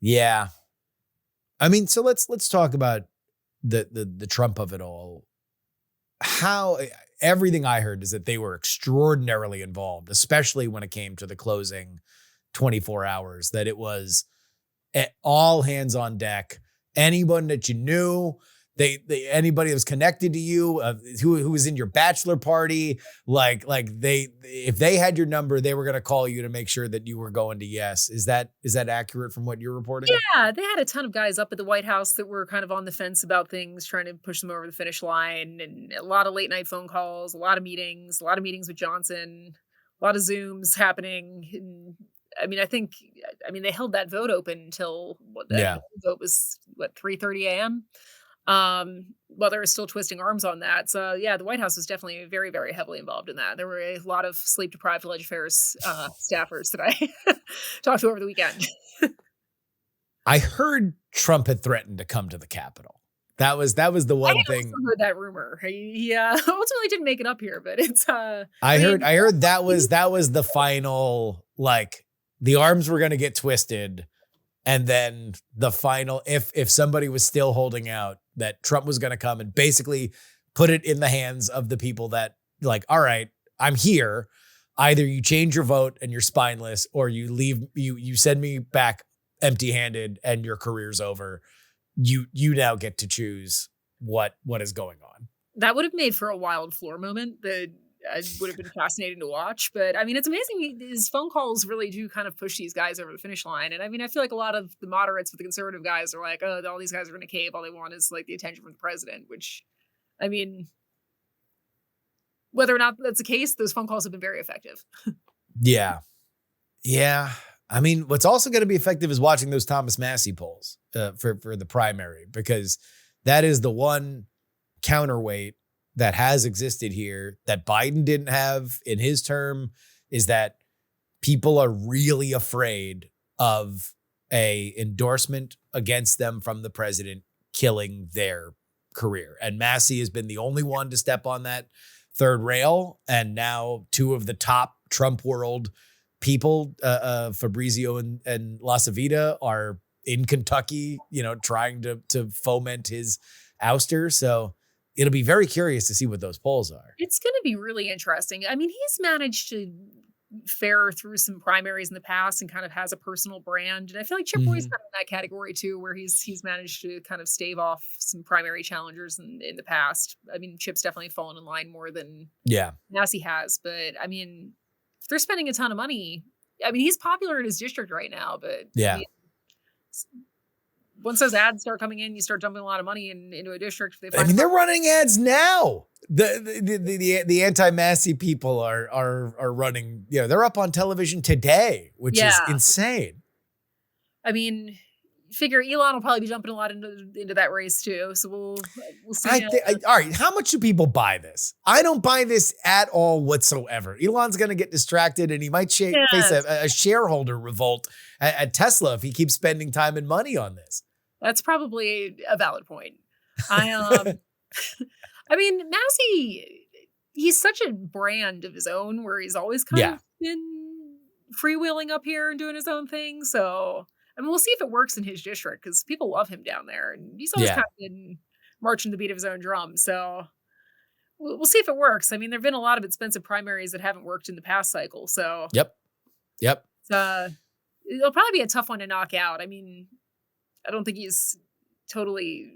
Yeah, I mean, so let's talk about the Trump of it all. How everything I heard is that they were extraordinarily involved, especially when it came to the closing 24 hours. That it was all hands on deck. Anyone that you knew, anybody that was connected to you, who was in your bachelor party, if they had your number, they were going to call you to make sure that you were going to yes. Is that accurate from what you're reporting? Yeah, they had a ton of guys up at the White House that were kind of on the fence about things, trying to push them over the finish line, and a lot of late night phone calls, a lot of meetings with Johnson, a lot of Zooms happening. And I mean, they held that vote open until vote was 3:30 a.m. While they were still twisting arms on that. So yeah, the White House was definitely very, very heavily involved in that. There were a lot of sleep deprived Leg Affairs staffers that I talked to over the weekend. I heard Trump had threatened to come to the Capitol. That was the one thing. I heard that rumor. He ultimately didn't make it up here, but it's. I heard that was the final, like, the arms were going to get twisted. And then the final, if somebody was still holding out, that Trump was going to come and basically put it in the hands of the people that, like, all right, I'm here. Either you change your vote and you're spineless, or you leave, you send me back empty handed and your career's over. You now get to choose what is going on. That would have made for a wild floor moment that would have been fascinating to watch. But I mean, it's amazing. His phone calls really do kind of push these guys over the finish line. And I mean, I feel like a lot of the moderates with the conservative guys are like, oh, all these guys are going to cave. All they want is like the attention from the president, which, I mean, whether or not that's the case, those phone calls have been very effective. Yeah. I mean, what's also going to be effective is watching those Thomas Massey polls for the primary, because that is the one counterweight that has existed here that Biden didn't have in his term, is that people are really afraid of a endorsement against them from the president killing their career. And Massey has been the only one to step on that third rail. And now two of the top Trump world people, Fabrizio and LaCivita, are in Kentucky, trying to foment his ouster. So it'll be very curious to see what those polls are. It's going to be really interesting. I mean, he's managed to fare through some primaries in the past and kind of has a personal brand. And I feel like Chip Roy's kind of in that category too, where he's managed to kind of stave off some primary challengers in the past. I mean, Chip's definitely fallen in line more than Massey has. But I mean, if they're spending a ton of money, I mean, he's popular in his district right now, but once those ads start coming in, you start dumping a lot of money into a district. They're running ads now. The anti-Massey people are running. They're up on television today, which is insane. I mean, figure Elon will probably be jumping a lot into that race too. So we'll see. All right, how much do people buy this? I don't buy this at all whatsoever. Elon's going to get distracted, and he might face a shareholder revolt at Tesla if he keeps spending time and money on this. That's probably a valid point. I mean, Massey, he's such a brand of his own, where he's always kind of been freewheeling up here and doing his own thing. So. I mean, we'll see if it works in his district, because people love him down there, and he's always kind of been marching the beat of his own drum. So we'll see if it works. I mean, there've been a lot of expensive primaries that haven't worked in the past cycle. So yep. It'll probably be a tough one to knock out. I mean, I don't think he's totally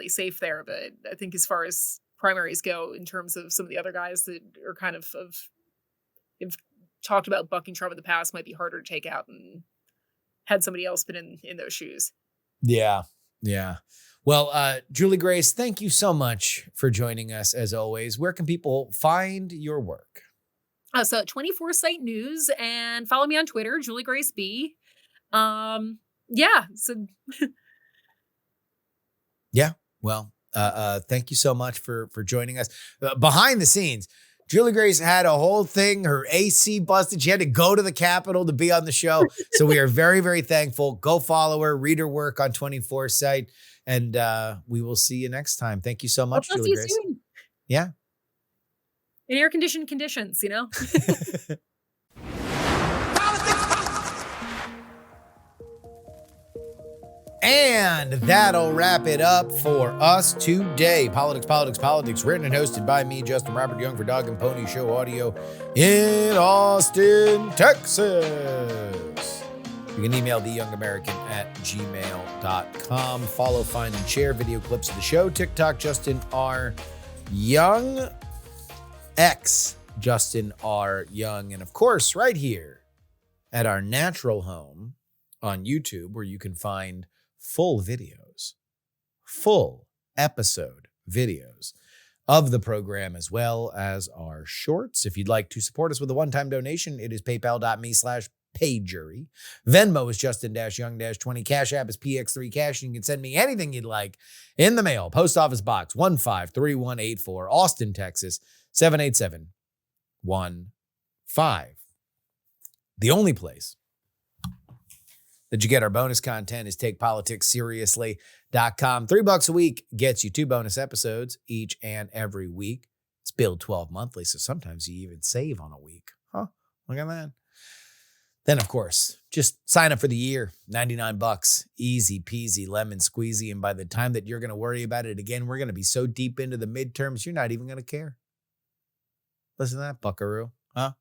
safe there, but I think as far as primaries go, in terms of some of the other guys that are kind of have talked about bucking Trump in the past, might be harder to take out and had somebody else been in those shoes. Yeah. Well, Juliegrace, thank you so much for joining us as always. Where can people find your work? So 24 Site News, and follow me on Twitter, Juliegrace B. So well, thank you so much for joining us. Behind the scenes, Juliegrace had a whole thing. Her AC busted. She had to go to the Capitol to be on the show. So we are very, very thankful. Go follow her, read her work on 24 Site, and we will see you next time. Thank you so much, Juliegrace. Yeah. In air-conditioned conditions, And that'll wrap it up for us today. Politics, written and hosted by me, Justin Robert Young, for Dog and Pony Show Audio in Austin, Texas. You can email theyoungamerican@gmail.com. Follow, find, and share video clips of the show. TikTok, Justin R. Young. X, Justin R. Young. And of course, right here at our natural home on YouTube, where you can find full videos, full episode videos of the program, as well as our shorts. If you'd like to support us with a one-time donation, it is paypal.me/payjury. Venmo is Justin-Young-20. Cash App is PX3 Cash. And you can send me anything you'd like in the mail. Post Office Box 153184, Austin, Texas, 78715. The only place that you get our bonus content is TakePoliticsSeriously.com. $3 a week gets you 2 bonus episodes each and every week. It's billed 12 monthly, so sometimes you even save on a week. Look at that. Then, of course, just sign up for the year. $99. Easy peasy, lemon squeezy. And by the time that you're going to worry about it again, we're going to be so deep into the midterms, you're not even going to care. Listen to that, buckaroo. But,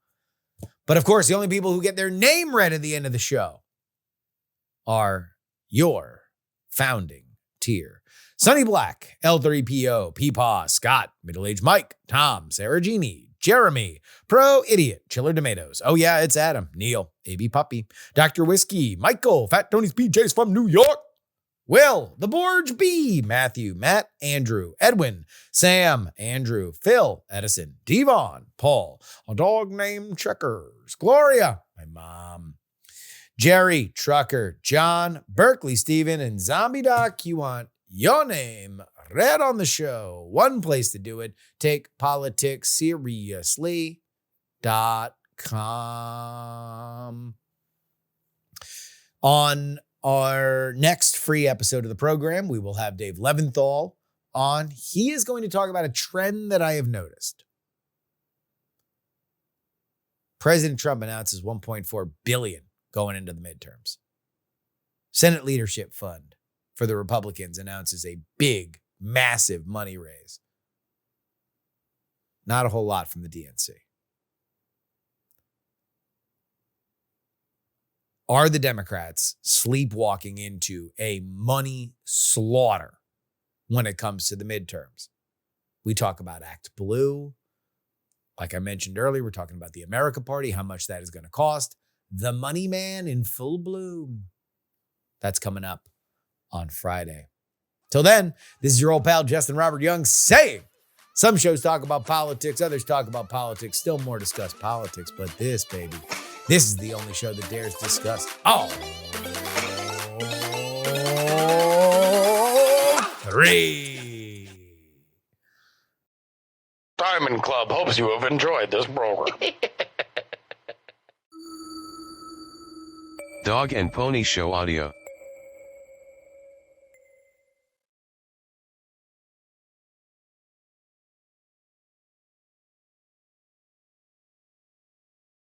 of course, the only people who get their name read at the end of the show are your founding tier. Sonny Black, L3PO, Peepaw, Scott, Middle-Aged Mike, Tom, Sarah Jeannie, Jeremy, Pro Idiot, Chiller Tomatoes. Oh yeah, it's Adam, Neil, AB Puppy, Dr. Whiskey, Michael, Fat Tony's PJs from New York, Will, The Borge B, Matthew, Matt, Andrew, Edwin, Sam, Andrew, Phil, Edison, Devon, Paul, a dog named Checkers, Gloria, my mom, Jerry, Trucker, John, Berkeley, Steven, and Zombie Doc. You want your name read on the show. One place to do it, TakePoliticsSeriously.com. On our next free episode of the program, we will have Dave Leventhal on. He is going to talk about a trend that I have noticed. President Trump announces $1.4 billion going into the midterms. Senate Leadership Fund for the Republicans announces a big, massive money raise. Not a whole lot from the DNC. Are the Democrats sleepwalking into a money slaughter when it comes to the midterms? We talk about Act Blue. Like I mentioned earlier, we're talking about the America Party, how much that is going to cost. The Money Man in full bloom. That's coming up on Friday. Till then, this is your old pal, Justin Robert Young, saying some shows talk about politics, others talk about politics, still more discuss politics, but this, baby, this is the only show that dares discuss all three. Diamond Club hopes you have enjoyed this program. Dog and Pony Show audio.